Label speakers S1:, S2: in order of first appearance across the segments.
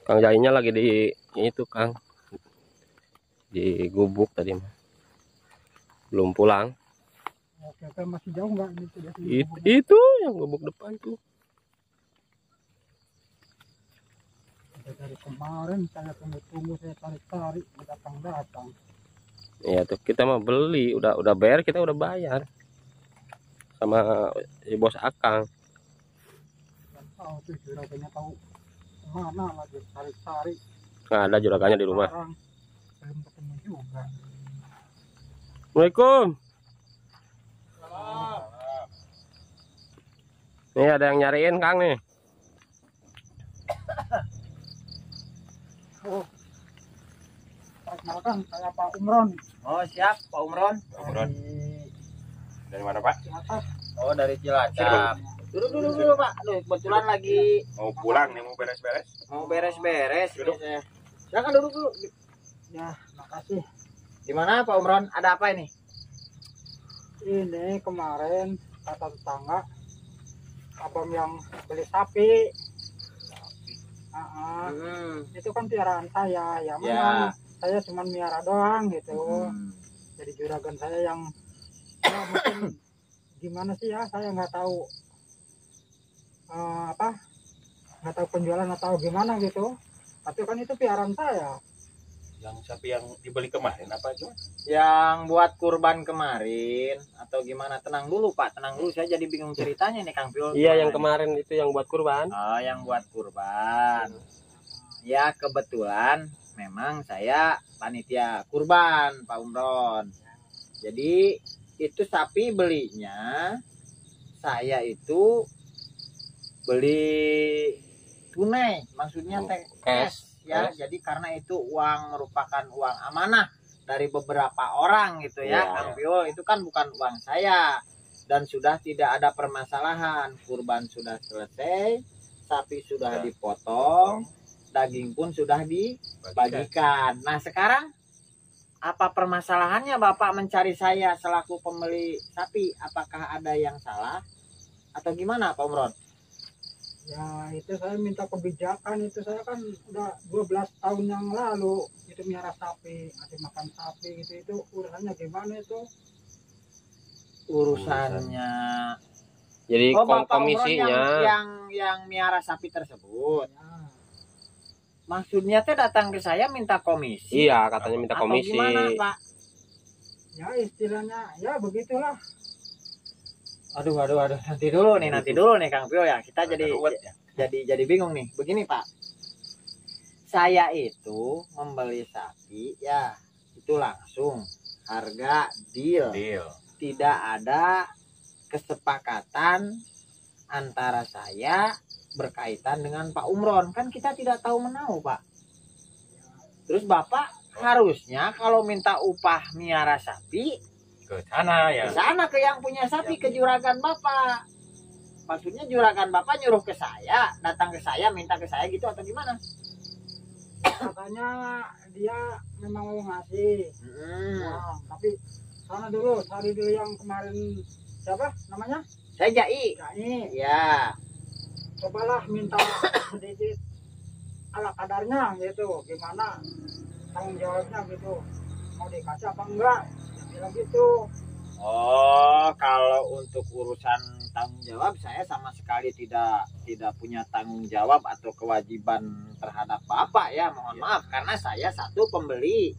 S1: Kang Jainya lagi di itu Kang, di gubuk tadi mah. Belum pulang.
S2: Oke, masih jauh nggak ini dari
S1: Itu yang gubuk depan tuh.
S2: dari kemarin saya tunggu-tunggu, saya tarik-tarik, datang-datang.
S1: Iya tuh kita mah beli, udah bayar, kita udah bayar sama si bos Akang.
S2: Dan tahu tuh juragannya tahu kemana lagi tarik-tarik.
S1: Nggak ada juragannya di rumah.
S2: Sekarang belum ketemu juga.
S1: Assalamualaikum. Nih ada yang nyariin Kang nih.
S2: Oh, perkenalkan saya Pak Umron.
S3: Oh siap Pak Umron.
S4: Dari mana Pak?
S2: Cilacap.
S3: Oh dari Cilacap. Dulu Pak. Aduh, kebetulan lagi
S4: Mau pulang nih, mau beres-beres.
S3: mau beres-beres.
S4: Duduk.
S3: Saya. Silakan duduk dulu.
S2: Ya, makasih.
S3: Gimana Pak Umron? Ada apa ini?
S2: Ini kemarin kata tetangga abang yang beli sapi. Itu kan piaraan saya, ya memang saya cuma miara doang gitu. Jadi juragan saya yang ya mungkin gimana sih ya, saya nggak tahu nggak tahu penjualan atau gimana gitu. Tapi kan itu piaraan saya.
S4: Yang sapi yang dibeli kemarin apa aja?
S3: Yang buat kurban kemarin atau gimana? Tenang dulu Pak, tenang dulu. Saya jadi bingung ceritanya nih Kang Piul.
S1: Iya yang kemarin itu yang buat kurban.
S3: Oh yang buat kurban. Ya kebetulan memang saya panitia kurban Pak Umron. Jadi itu sapi belinya saya itu beli tunai, maksudnya cash ya. Jadi karena itu uang merupakan uang amanah dari beberapa orang gitu ya, Kang Piul. Itu kan bukan uang saya dan sudah tidak ada permasalahan. Kurban sudah selesai, sapi sudah dipotong, daging pun sudah dibagikan. Nah sekarang apa permasalahannya Bapak mencari saya selaku pembeli sapi? Apakah ada yang salah atau gimana Pak Umron?
S2: Ya itu saya minta kebijakan, itu saya kan udah 12 tahun yang lalu itu miara sapi, ngasih makan sapi gitu, itu urusannya gimana itu?
S3: Urusannya.
S1: Jadi
S3: Bapak
S1: komisinya
S3: yang miara sapi tersebut.
S2: Ya.
S3: Maksudnya teh datang ke saya minta komisi.
S1: iya katanya minta komisi.
S3: Atau gimana Pak?
S2: Ya istilahnya ya begitulah.
S3: Aduh. Nanti dulu nih Kang Pio ya. Kita jadi bingung nih. Begini Pak. Saya itu membeli sapi ya itu langsung harga deal. Tidak ada kesepakatan antara saya berkaitan dengan Pak Umron. Kan kita tidak tahu menahu Pak. Terus Bapak harusnya kalau minta upah miara sapi
S4: Ke sana ya.
S3: ke sana ke yang punya sapi, ke juragan Bapak. Maksudnya juragan Bapak nyuruh ke saya, datang ke saya, minta ke saya gitu atau gimana?
S2: Katanya dia memang mau ngasih uang, tapi sana dulu, cari dulu yang kemarin siapa namanya?
S3: Saya Jai.
S2: Jai.
S3: Ya.
S2: Cobalah minta sedikit ala kadarnya gitu, gimana tanggung jawabnya gitu, mau dikasih apa enggak, dia bilang gitu.
S3: Oh, kalau untuk urusan tanggung jawab saya sama sekali tidak punya tanggung jawab atau kewajiban terhadap Bapak ya. Mohon maaf karena saya satu pembeli.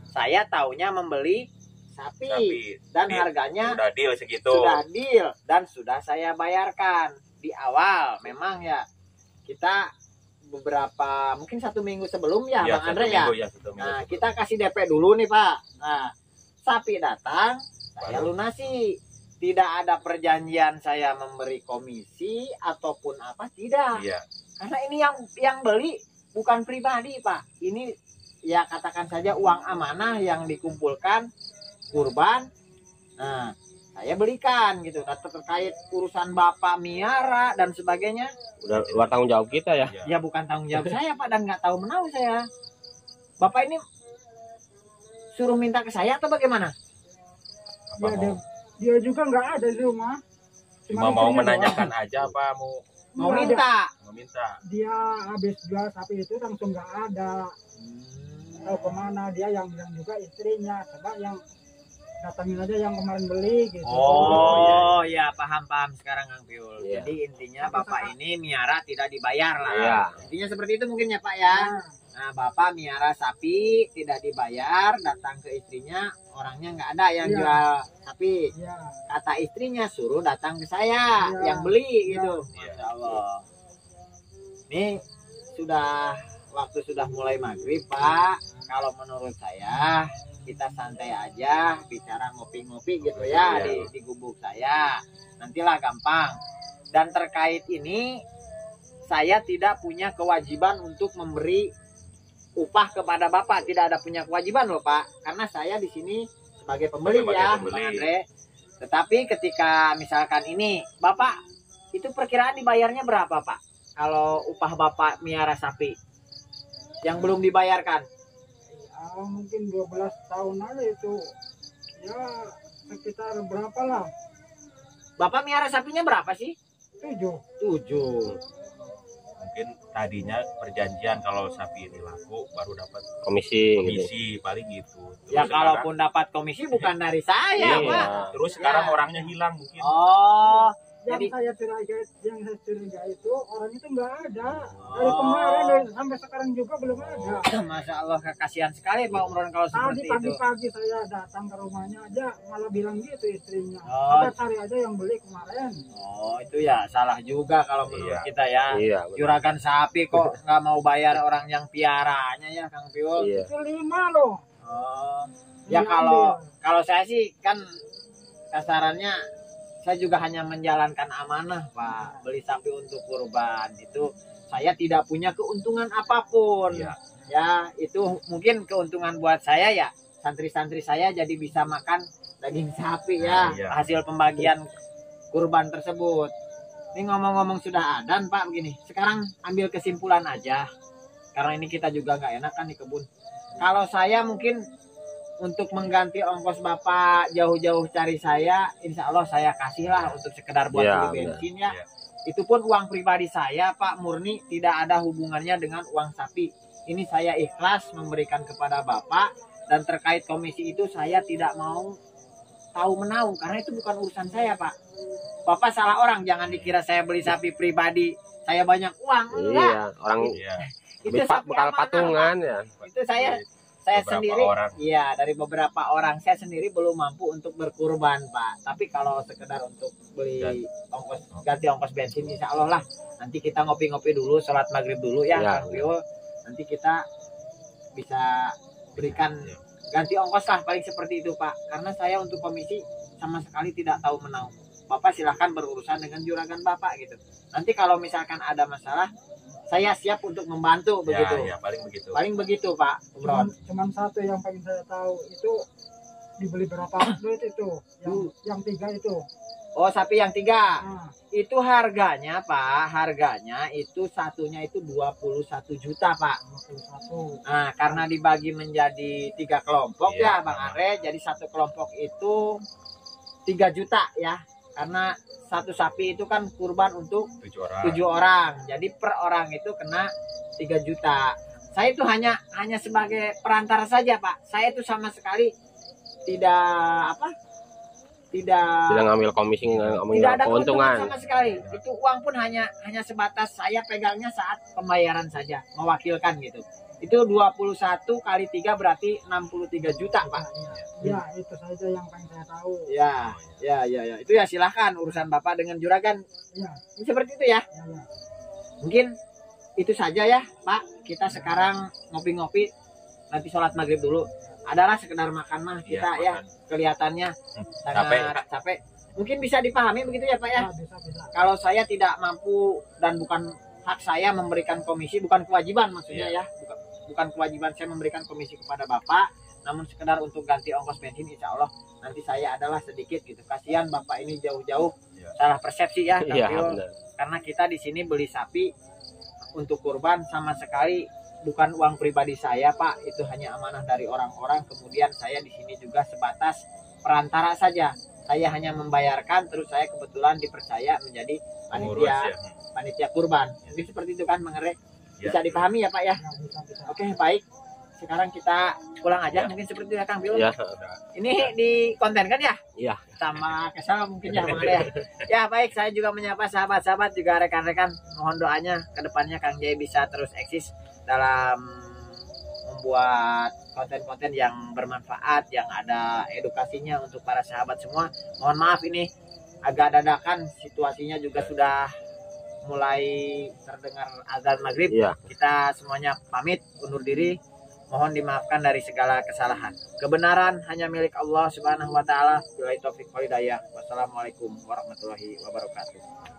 S3: Saya taunya membeli sapi dan harganya
S4: udah deal segitu.
S3: Sudah deal dan sudah saya bayarkan di awal. Memang ya kita beberapa mungkin 1 minggu sebelum ya Bang Andre ya. Nah, kita kasih DP dulu nih Pak. Nah, sapi datang saya lunasi. Tidak ada perjanjian saya memberi komisi ataupun apa, tidak.
S4: Iya.
S3: Karena ini yang beli bukan pribadi Pak. Ini ya katakan saja uang amanah yang dikumpulkan kurban. Nah, saya belikan gitu. Nah, terkait urusan Bapak miara dan sebagainya,
S1: Udah luar tanggung jawab kita ya.
S3: ya bukan tanggung jawab saya Pak, dan nggak tahu menahu saya. Bapak ini suruh minta ke saya atau bagaimana?
S2: Ya, dia juga nggak ada di rumah.
S4: Cuma mau menanyakan aja apa mau
S3: Mau
S2: Iya,
S3: minta.
S2: dia habis jual sapi itu langsung nggak ada, tahu kemana. Dia yang bilang juga istrinya, coba yang datangin aja yang kemarin beli gitu.
S3: Oh ya, paham sekarang Kang Piul.
S1: Iya.
S3: Jadi intinya Bapak ini miara tidak dibayar lah.
S1: Iya.
S3: Intinya seperti itu mungkin ya Pak ya.
S2: Nah,
S3: Nah, Bapak miara sapi tidak dibayar, datang ke istrinya, orangnya nggak ada yang
S2: Iya.
S3: jual sapi.
S2: ya,
S3: Kata istrinya suruh datang ke saya
S2: Iya.
S3: yang beli
S2: Iya.
S3: gitu. Masya Allah. Ini waktu sudah mulai maghrib Pak. Kalau menurut saya kita santai aja bicara ngopi-ngopi gitu ya
S1: Iya.
S3: di gubuk saya. Nantilah gampang. Dan terkait ini saya tidak punya kewajiban untuk memberi upah kepada Bapak, tidak ada punya kewajiban loh Pak, karena saya di sini sebagai pembeli
S4: Sebagai
S3: ya
S4: pembeli.
S3: Bang Andre. Tetapi ketika misalkan ini Bapak itu perkiraan dibayarnya berapa Pak? Kalau upah Bapak miara sapi yang belum dibayarkan?
S2: ya, mungkin 12 tahun aja itu, ya sekitar berapa lah,
S3: Bapak miara sapinya berapa sih?
S2: 7.
S3: 7.
S4: Mungkin tadinya perjanjian kalau sapi ini laku baru dapat
S1: Komisi gitu.
S4: komisi paling gitu.
S3: Ya kalaupun dapat komisi bukan dari saya
S1: Iya.
S3: Pak.
S4: Terus sekarang
S3: Ya.
S4: orangnya hilang mungkin.
S3: Oh,
S2: Yang
S3: jadi
S2: saya curiga itu orang itu nggak ada dari kemarin, sampai sekarang juga belum ada.
S3: Masya Allah kasihan sekali Pak Umron kalau
S2: Tadi
S3: seperti itu.
S2: pagi-pagi saya datang ke rumahnya aja malah bilang gitu istrinya,
S3: Oh.
S2: kita cari aja yang beli kemarin.
S3: Oh itu ya salah juga kalau menurut
S4: Iya.
S3: kita ya.
S1: Iya. benar.
S3: Juragan sapi kok nggak mau bayar orang yang piaranya ya Kang Piul.
S1: Iya.
S2: Itu 5 loh.
S3: Oh. Ya
S2: Diambil.
S3: kalau saya sih kan kasarannya saya juga hanya menjalankan amanah Pak, beli sapi untuk kurban itu saya tidak punya keuntungan apapun.
S4: Iya.
S3: Ya itu mungkin keuntungan buat saya ya, santri-santri saya jadi bisa makan daging sapi ya,
S4: Iya.
S3: hasil pembagian kurban tersebut. Ini ngomong-ngomong sudah adan Pak begini, sekarang ambil kesimpulan aja karena ini kita juga nggak enak kan di kebun. Kalau saya mungkin untuk mengganti ongkos Bapak jauh-jauh cari saya, insya Allah saya kasih lah untuk sekedar buat
S1: Iya,
S3: beli bensin ya.
S4: Iya.
S3: Itu pun uang pribadi saya Pak, murni tidak ada hubungannya dengan uang sapi. Ini saya ikhlas memberikan kepada Bapak, dan terkait komisi itu saya tidak mau tahu menau karena itu bukan urusan saya Pak. Bapak salah orang, jangan dikira saya beli sapi pribadi saya banyak uang. Enggak.
S1: Iya. Orang
S4: Iya.
S3: Itu
S1: bekal
S3: sapi amanah,
S1: patungan
S3: Pak.
S1: ya.
S3: Itu saya
S4: Beberapa
S3: sendiri,
S4: orang.
S3: iya dari beberapa orang saya sendiri belum mampu untuk berkurban Pak. Tapi kalau sekedar untuk beli ganti ongkos bensin, insya Allah lah. Nanti kita ngopi-ngopi dulu, sholat maghrib dulu ya,
S1: Ya,
S3: Kang Piul. Nanti kita bisa berikan ganti ongkos lah paling seperti itu Pak. Karena saya untuk komisi sama sekali tidak tahu menau. Bapak silahkan berurusan dengan juragan Bapak gitu. Nanti kalau misalkan ada masalah, saya siap untuk membantu begitu.
S4: Ya, paling begitu.
S3: Paling begitu Pak Umron.
S2: Cuman satu yang pengen saya tahu itu dibeli berapa duit itu, yang 3 itu.
S3: Oh sapi yang 3
S2: Nah,
S3: itu harganya Pak, harganya itu satunya itu 21 juta Pak.
S2: 21.
S3: Nah karena dibagi menjadi 3 kelompok
S4: Iya.
S3: ya Bang Are, jadi satu kelompok itu 3 juta ya. Karena satu sapi itu kan kurban untuk
S4: 7 orang.
S3: 7 orang, jadi per orang itu kena 3 juta. Saya itu hanya sebagai perantara saja Pak. Saya itu sama sekali tidak
S1: Tidak ngambil komisi, nggak ngambil
S3: tidak ada
S1: keuntungan.
S3: keuntungan sama sekali. Itu uang pun hanya sebatas saya pegangnya saat pembayaran saja, mewakilkan gitu. Itu 21 kali 3 berarti 63 juta Pak.
S2: Ya, itu saja yang pengen saya tahu.
S3: Ya. Itu ya silahkan urusan Bapak dengan juragan.
S2: Ya,
S3: Seperti itu ya.
S2: ya.
S3: Mungkin itu saja ya Pak. Kita sekarang ngopi-ngopi, nanti sholat maghrib dulu. Adalah sekedar makan mah kita ya,
S4: makan.
S3: kelihatannya
S4: Capek.
S3: sangat capek. Mungkin bisa dipahami begitu ya Pak ya.
S2: Ya, bisa.
S3: Kalau saya tidak mampu dan bukan hak saya memberikan komisi, bukan kewajiban maksudnya ya, bukan kewajiban saya memberikan komisi kepada Bapak, namun sekedar untuk ganti ongkos bensin, insya Allah nanti saya adalah sedikit gitu. Kasihan Bapak ini jauh-jauh
S4: Iya.
S3: salah persepsi ya, Kang
S1: Iya,
S3: Piul.
S1: benar.
S3: Karena kita di sini beli sapi untuk kurban sama sekali bukan uang pribadi saya Pak, itu hanya amanah dari orang-orang. Kemudian saya di sini juga sebatas perantara saja. Saya hanya membayarkan, terus saya kebetulan dipercaya menjadi
S4: Pengurus
S3: panitia
S4: ya.
S3: panitia kurban. Jadi seperti itu kan, Bang Ere?
S4: Ya.
S3: Bisa dipahami ya Pak ya?
S2: Ya, bisa.
S3: Oke, baik. Sekarang kita pulang
S4: Ya.
S3: aja, mungkin seperti itu ya Kang Biul.
S1: Ya,
S3: Ini di konten kan ya?
S1: iya.
S3: Sama kesal mungkin ya Bang Ere ya. Ya baik, saya juga menyapa sahabat-sahabat juga rekan-rekan, mohon doanya ke depannya Kang Jay bisa terus eksis dalam membuat konten-konten yang bermanfaat, yang ada edukasinya untuk para sahabat semua. Mohon maaf ini agak dadakan, situasinya juga sudah mulai terdengar azan maghrib.
S1: Iya.
S3: Kita semuanya pamit undur diri. Mohon dimaafkan dari segala kesalahan. Kebenaran hanya milik Allah Subhanahu wa taala. Billahi taufik wal hidayah. Wassalamualaikum warahmatullahi wabarakatuh.